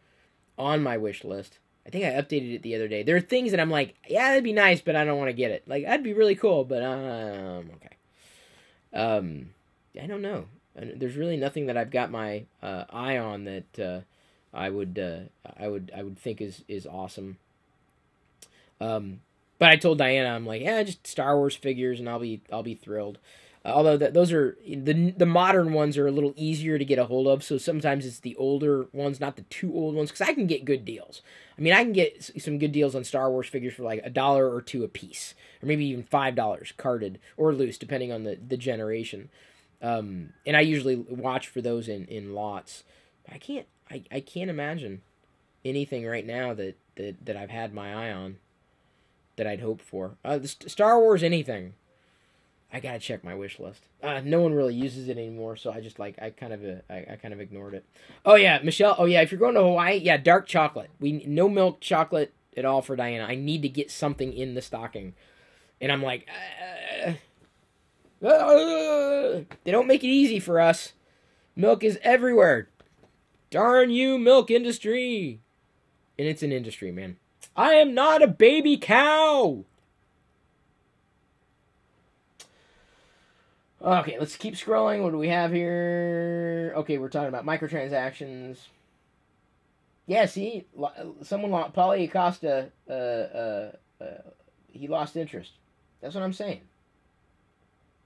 on my wish list. I think I updated it the other day. There are things that I'm like, yeah, that'd be nice, but I don't want to get it. Like, that'd be really cool, but okay. I don't know. There's really nothing that I've got my eye on that I would think is awesome. But I told Diana, I'm like, yeah, just Star Wars figures, and I'll be thrilled. Although those are the modern ones are a little easier to get a hold of, so sometimes it's the older ones, not the too old ones, because I can get good deals. I mean, I can get some good deals on Star Wars figures for like $1 or $2 a piece, or maybe even $5 carded or loose, depending on the generation. And I usually watch for those in lots. I can't imagine anything right now that I've had my eye on that I'd hope for. Star Wars anything. I gotta check my wish list. No one really uses it anymore, so I just I kind of ignored it. Oh yeah, Michelle. Oh yeah, if you're going to Hawaii, yeah, dark chocolate. No milk chocolate at all for Diana. I need to get something in the stocking, and I'm like, they don't make it easy for us. Milk is everywhere. Darn you, milk industry. And it's an industry, man. I am not a baby cow. Okay, let's keep scrolling. What do we have here? Okay, we're talking about microtransactions. Yeah, see, Pauly Acosta, he lost interest. That's what I'm saying.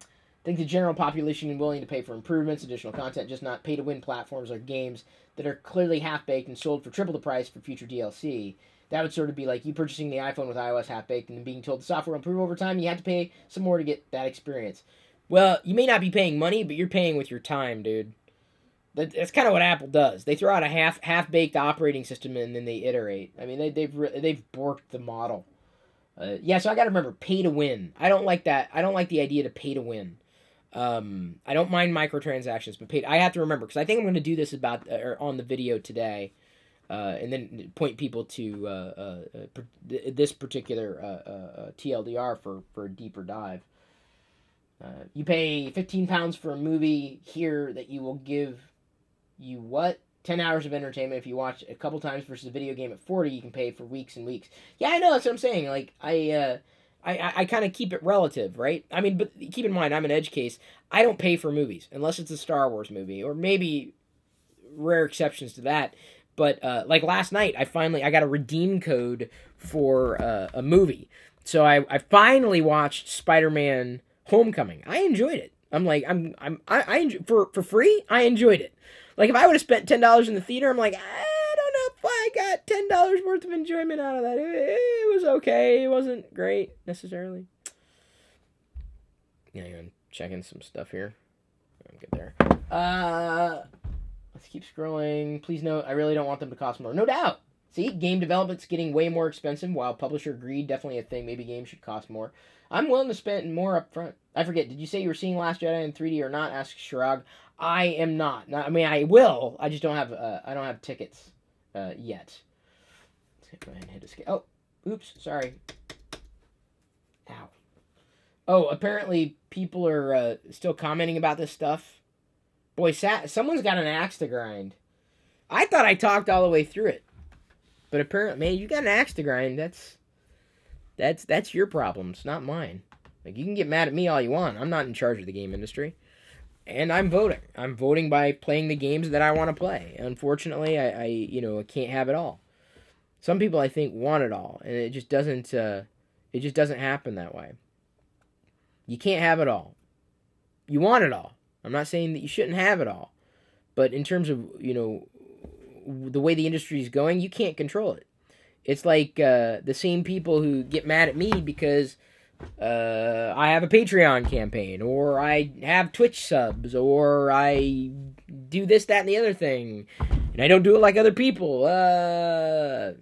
I think the general population is willing to pay for improvements, additional content, just not pay-to-win platforms or games that are clearly half-baked and sold for triple the price for future DLC. That would sort of be like you purchasing the iPhone with iOS half-baked and then being told the software will improve over time. You have to pay some more to get that experience. Well, you may not be paying money, but you're paying with your time, dude. That's kind of what Apple does. They throw out a half-baked operating system and then they iterate. I mean, they've borked the model. Yeah, so I got to remember, pay to win. I don't like that. I don't like the idea to pay to win. I don't mind microtransactions, but I have to remember, because I think I'm going to do this about or on the video today, and then point people to this particular TLDR for a deeper dive. You pay £15 for a movie here that you will give you what? 10 hours of entertainment if you watch a couple times versus a video game at 40 you can pay for weeks and weeks. Yeah, I know, that's what I'm saying. Like, I kind of keep it relative, right? I mean, but keep in mind, I'm an edge case. I don't pay for movies unless it's a Star Wars movie, or maybe rare exceptions to that. But like last night, I got a redeem code for a movie, so I finally watched Spider-Man: Homecoming. I enjoyed it. I enjoy, for free. I enjoyed it. Like, if I would have spent $10 in the theater, I'm like, I don't know if I got $10 worth of enjoyment out of that. It was okay. It wasn't great necessarily. Yeah, I'm checking some stuff here. I'm good there. Let's keep scrolling. Please note, I really don't want them to cost more. No doubt. See, game development's getting way more expensive, while publisher greed, definitely a thing. Maybe games should cost more. I'm willing to spend more up front. I forget, did you say you were seeing Last Jedi in 3D or not? Asked Shirag. I am not. I mean, I will. I just don't have tickets yet. Let's go ahead and hit escape. Oh, oops, sorry. Ow. Oh, apparently people are still commenting about this stuff. Boy, someone's got an axe to grind. I thought I talked all the way through it, but apparently, man, you got an axe to grind. That's your problems, not mine. Like, you can get mad at me all you want. I'm not in charge of the game industry. And I'm voting. I'm voting by playing the games that I want to play. Unfortunately, I can't have it all. Some people, I think, want it all, and it just doesn't happen that way. You can't have it all. You want it all. I'm not saying that you shouldn't have it all, but in terms of, the way the industry is going, you can't control it. It's like the same people who get mad at me because I have a Patreon campaign, or I have Twitch subs, or I do this, that, and the other thing, and I don't do it like other people. Well,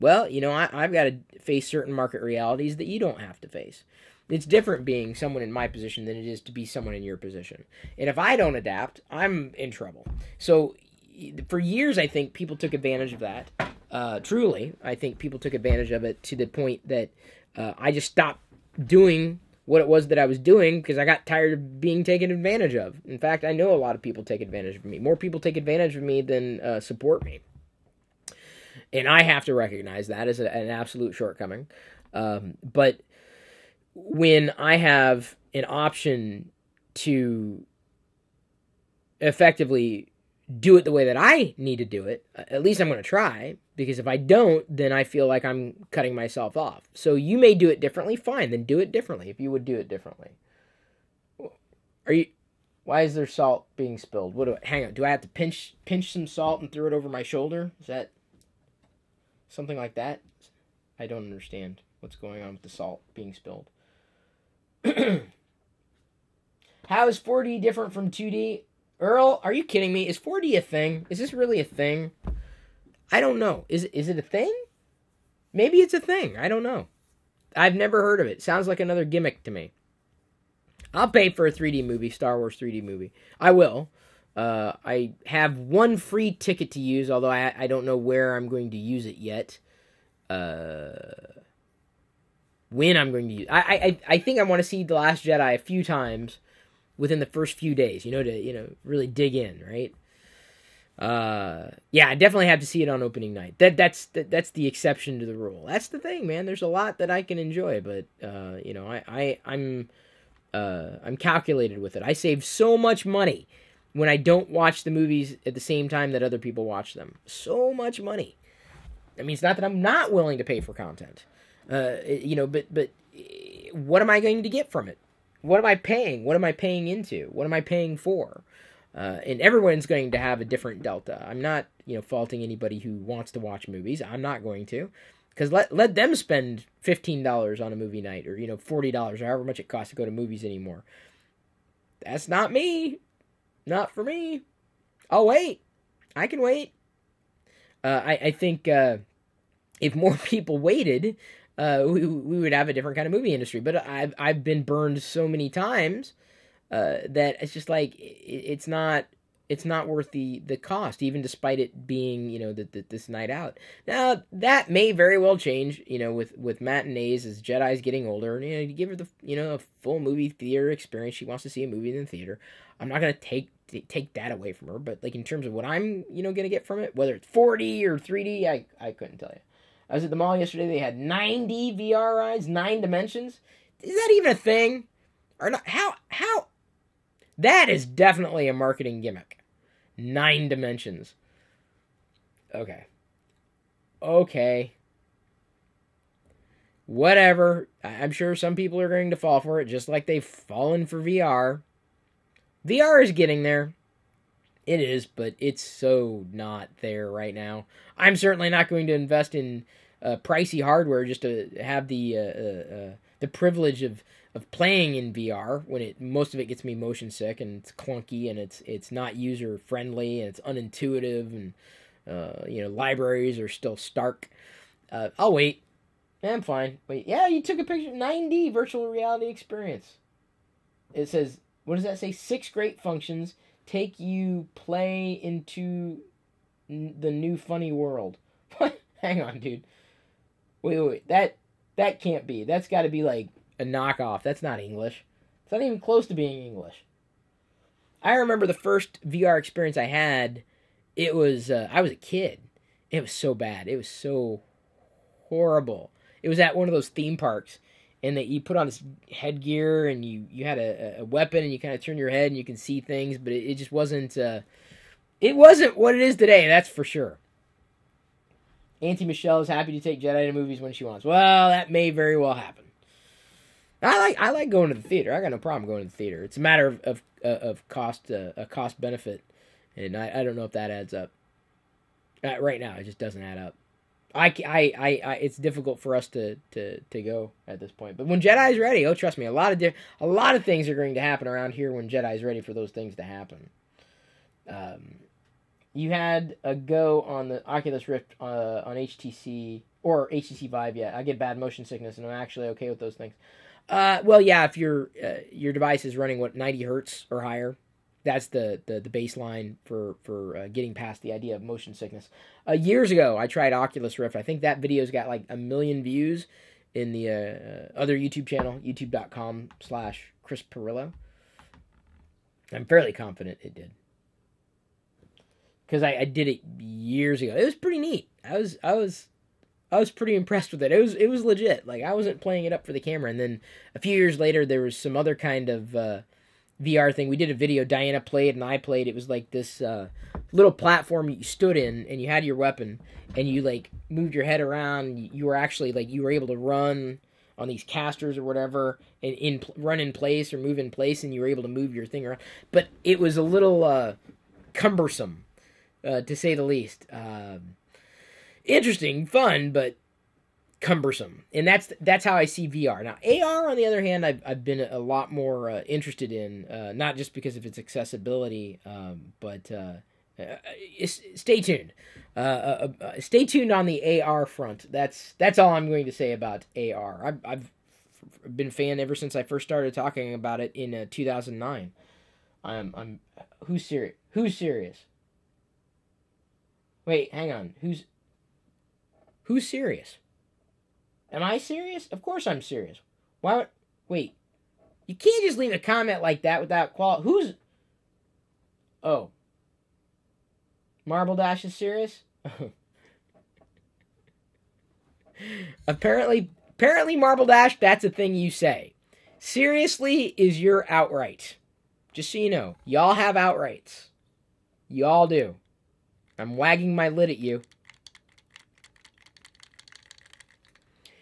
I've got to face certain market realities that you don't have to face. It's different being someone in my position than it is to be someone in your position. And if I don't adapt, I'm in trouble. So for years, I think people took advantage of that. Truly, I think people took advantage of it to the point that I just stopped doing what it was that I was doing because I got tired of being taken advantage of. In fact, I know a lot of people take advantage of me. More people take advantage of me than support me. And I have to recognize that as an absolute shortcoming. But when I have an option to effectively do it the way that I need to do it, at least I'm going to try, because if I don't, then I feel like I'm cutting myself off. So you may do it differently, fine, then do it differently if you would do it differently. Why is there salt being spilled? Hang on, do I have to pinch some salt and throw it over my shoulder? Is that something like that? I don't understand what's going on with the salt being spilled. How is 4D different from 2D? Earl, are you kidding me? Is 4D a thing? Is this really a thing? I don't know. Is it a thing? Maybe it's a thing. I don't know. I've never heard of it. Sounds like another gimmick to me. I'll pay for a 3D movie, Star Wars 3D movie. I will. I have one free ticket to use, although I don't know where I'm going to use it yet. When I'm going to use it. I think I want to see The Last Jedi a few times within the first few days, to really dig in, right? Yeah, I definitely have to see it on opening night. That's the exception to the rule. That's the thing, man. There's a lot that I can enjoy, but I'm calculated with it. I save so much money when I don't watch the movies at the same time that other people watch them. So much money. I mean, it's not that I'm not willing to pay for content, but what am I going to get from it? What am I paying? What am I paying into? What am I paying for? And everyone's going to have a different delta. I'm not, faulting anybody who wants to watch movies. I'm not going to. Because let them spend $15 on a movie night, or, $40, or however much it costs to go to movies anymore. That's not me. Not for me. I'll wait. I can wait. I think if more people waited, we would have a different kind of movie industry. But I've been burned so many times that it's just like it's not worth the cost, even despite it being, this night out. Now that may very well change, with matinees as Jedi's getting older, and you give her the a full movie theater experience. She wants to see a movie in the theater. I'm not gonna take that away from her, but like in terms of what I'm gonna get from it, whether it's 4D or 3D, I couldn't tell you. I was at the mall yesterday. They had 9D VR rides, 9 dimensions. Is that even a thing? Or not? How? That is definitely a marketing gimmick. 9 dimensions. Okay. Whatever. I'm sure some people are going to fall for it, just like they've fallen for VR. VR is getting there. It is, but it's so not there right now. I'm certainly not going to invest in pricey hardware just to have the privilege of playing in VR when most of it gets me motion sick and it's clunky and it's not user friendly and it's unintuitive and libraries are still stark. I'll wait. I'm fine. Wait, yeah, you took a picture. 9D virtual reality experience. It says, what does that say? 6 great functions take you play into the new funny world. What? Hang on, dude. Wait. That can't be. That's got to be like a knockoff. That's not English. It's not even close to being English. I remember the first VR experience I had. It was I was a kid. It was so bad. It was so horrible. It was at one of those theme parks, and that you put on this headgear and you had a weapon and you kind of turn your head and you can see things, but it just wasn't. It wasn't what it is today. That's for sure. Auntie Michelle is happy to take Jedi to movies when she wants. Well, that may very well happen. I like going to the theater. I got no problem going to the theater. It's a matter of cost, a cost benefit, and I don't know if that adds up. Right now, it just doesn't add up. It's difficult for us to go at this point. But when Jedi's ready, oh, trust me, a lot of things are going to happen around here when Jedi's ready for those things to happen. You had a go on the Oculus Rift on HTC or HTC Vive. Yeah, I get bad motion sickness, and I'm actually okay with those things. Well, yeah, if your device is running 90 hertz or higher, that's the baseline for getting past the idea of motion sickness. Years ago, I tried Oculus Rift. I think that video's got like 1 million views in the other YouTube channel, youtube.com/Chris Pirillo. I'm fairly confident it did, because I did it years ago. It was pretty neat. I was pretty impressed with it. It was legit. Like, I wasn't playing it up for the camera. And then a few years later, there was some other kind of VR thing. We did a video. Diana played and I played. It was like this little platform you stood in, and you had your weapon, and you like moved your head around. You were actually like, you were able to run on these casters or whatever, and run in place or move in place, and you were able to move your thing around. But it was a little cumbersome, to say the least. Interesting, fun, but cumbersome, and that's how I see VR. Now, AR, on the other hand, I've been a lot more interested in, not just because of its accessibility, but stay tuned. Stay tuned on the AR front. That's all I'm going to say about AR. I've been a fan ever since I first started talking about it in 2009. Who's serious? Who's serious? Wait, hang on. Who's serious? Am I serious? Of course I'm serious. Why? Wait. You can't just leave a comment like that without quality. Oh. Marble Dash is serious? Apparently Marble Dash, that's a thing you say. Seriously is your outright. Just so you know. Y'all have outrights. Y'all do. I'm wagging my lid at you.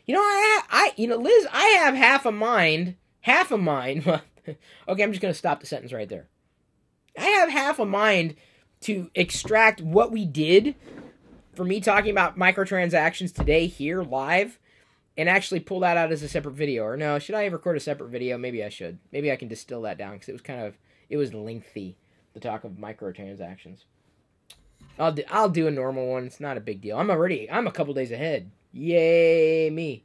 Liz, I have half a mind. Well, okay, I'm just going to stop the sentence right there. I have half a mind to extract what we did for me talking about microtransactions today here live and actually pull that out as a separate video. Or no, should I record a separate video? Maybe I should. Maybe I can distill that down, because it was lengthy, the talk of microtransactions. I'll do a normal one. It's not a big deal. I'm a couple days ahead. Yay, me.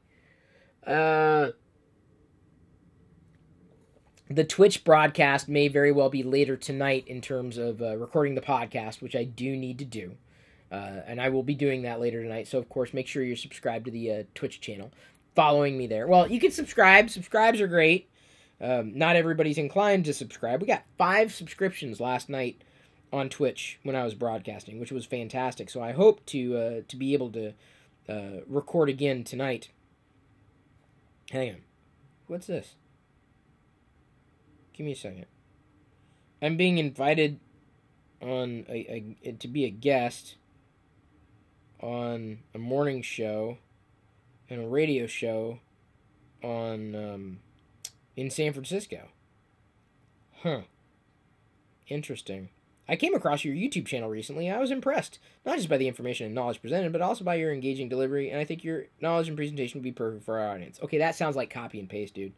The Twitch broadcast may very well be later tonight in terms of recording the podcast, which I do need to do. And I will be doing that later tonight. So, of course, make sure you're subscribed to the Twitch channel. Following me there. Well, you can subscribe. Subscribes are great. Not everybody's inclined to subscribe. We got 5 subscriptions last night on Twitch when I was broadcasting, which was fantastic. So I hope to be able to record again tonight. Hang on. What's this? Give me a second. I'm being invited on to be a guest on a morning show and a radio show on in San Francisco. Huh. Interesting. I came across your YouTube channel recently. I was impressed, not just by the information and knowledge presented, but also by your engaging delivery, and I think your knowledge and presentation would be perfect for our audience. Okay, that sounds like copy and paste, dude.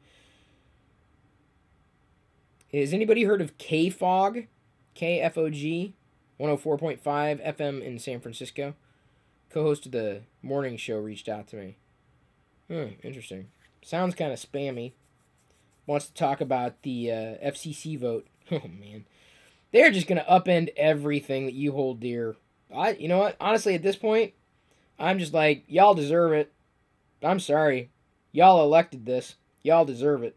Has anybody heard of KFOG? KFOG? 104.5 FM in San Francisco? Co-host of the morning show reached out to me. Interesting. Sounds kind of spammy. Wants to talk about the FCC vote. Oh, man. They're just going to upend everything that you hold dear. You know what? Honestly, at this point, I'm just like, y'all deserve it. I'm sorry. Y'all elected this. Y'all deserve it.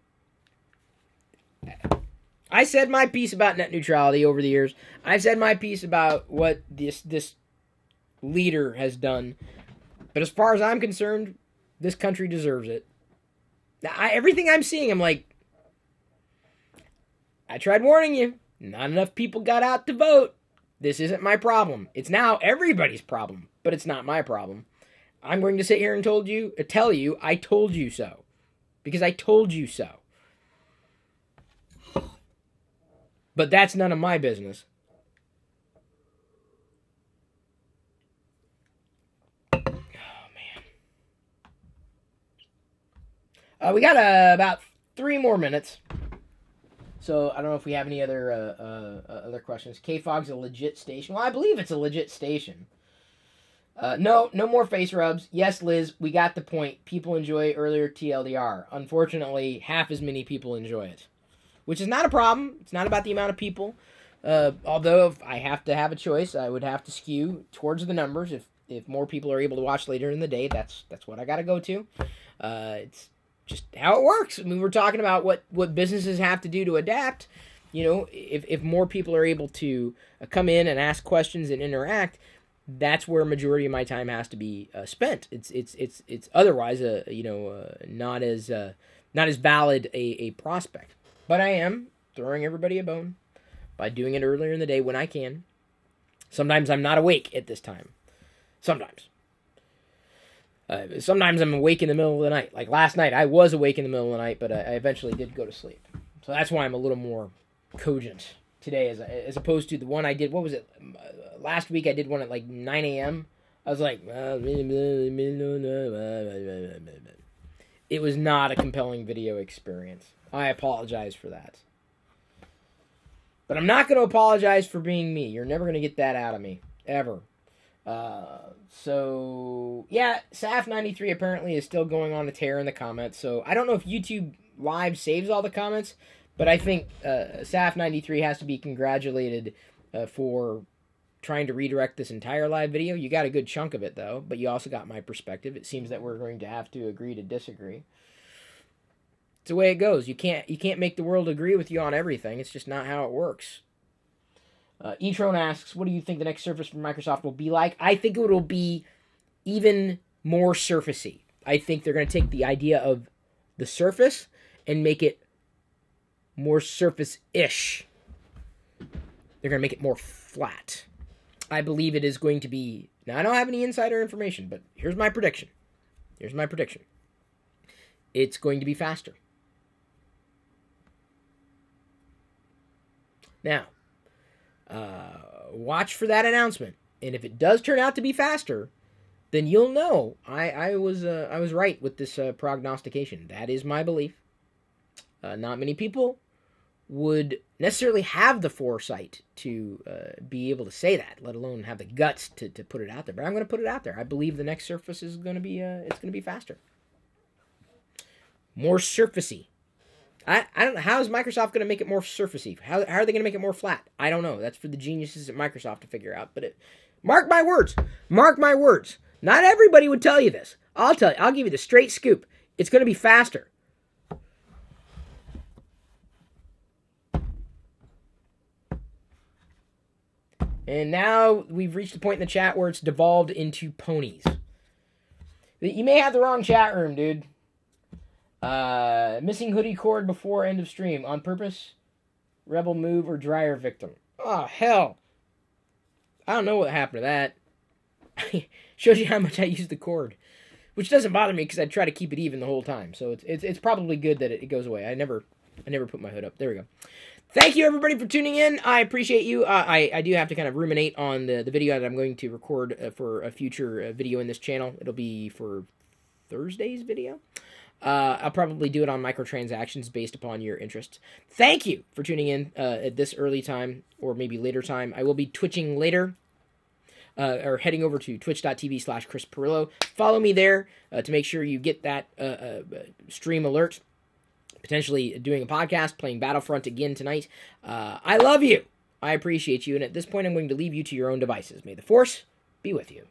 I said my piece about net neutrality over the years. I've said my piece about what this leader has done. But as far as I'm concerned, this country deserves it. Now, everything I'm seeing, I'm like, I tried warning you. Not enough people got out to vote. This isn't my problem. It's now everybody's problem, but it's not my problem. I'm going to sit here and tell you, I told you so. Because I told you so. But that's none of my business. Oh, man. We got about 3 more minutes. So, I don't know if we have any other questions. KFOG's a legit station. Well, I believe it's a legit station. No more face rubs. Yes, Liz, we got the point. People enjoy earlier TLDR. Unfortunately, half as many people enjoy it. Which is not a problem. It's not about the amount of people. Although, if I have to have a choice, I would have to skew towards the numbers. If more people are able to watch later in the day, that's what I got to go to. It's just how it works. I mean, we're talking about what businesses have to do to adapt. You know, if more people are able to come in and ask questions and interact, that's where a majority of my time has to be spent. It's otherwise not as valid a prospect. But I am throwing everybody a bone by doing it earlier in the day when I can. Sometimes I'm not awake at this time. Sometimes. Sometimes I'm awake in the middle of the night. Like last night, I was awake in the middle of the night, but I eventually did go to sleep. So that's why I'm a little more cogent today as opposed to the one I did. What was it? Last week I did one at like 9 a.m. I was like... It was not a compelling video experience. I apologize for that. But I'm not going to apologize for being me. You're never going to get that out of me. Ever. So, yeah, SAF93 apparently is still going on a tear in the comments. So, I don't know if YouTube Live saves all the comments, but I think SAF93 has to be congratulated for trying to redirect this entire live video. You got a good chunk of it, though, but you also got my perspective. It seems that we're going to have to agree to disagree. It's the way it goes. You can't make the world agree with you on everything. It's just not how it works. E-Tron asks, what do you think the next Surface from Microsoft will be like? I think it will be even more surfacey. I think they're going to take the idea of the Surface and make it more Surface-ish. They're going to make it more flat. I believe it is going to be... Now, I don't have any insider information, but here's my prediction. It's going to be faster. Now, watch for that announcement. And if it does turn out to be faster, then you'll know I was right with this prognostication. That is my belief. Not many people would necessarily have the foresight to be able to say that, let alone have the guts to put it out there. But I'm going to put it out there. I believe the next Surface is going to be it's going to be faster, more surfacey. I don't know. How is Microsoft going to make it more surfacey? How are they going to make it more flat? I don't know. That's for the geniuses at Microsoft to figure out. But mark my words. Mark my words. Not everybody would tell you this. I'll tell you. I'll give you the straight scoop. It's going to be faster. And now we've reached the point in the chat where it's devolved into ponies. You may have the wrong chat room, dude. Missing hoodie cord before end of stream. On purpose? Rebel move or dryer victim? Oh, hell. I don't know what happened to that. Shows you how much I use the cord. Which doesn't bother me because I try to keep it even the whole time. So it's probably good that it goes away. I never put my hood up. There we go. Thank you, everybody, for tuning in. I appreciate you. I do have to kind of ruminate on the video that I'm going to record for a future video in this channel. It'll be for Thursday's video. I'll probably do it on microtransactions based upon your interests. Thank you for tuning in at this early time or maybe later time. I will be twitching later. Or heading over to twitch.tv/Chris Pirillo. Follow me there to make sure you get that stream alert. Potentially doing a podcast, playing Battlefront again tonight. I love you. I appreciate you. And at this point, I'm going to leave you to your own devices. May the Force be with you.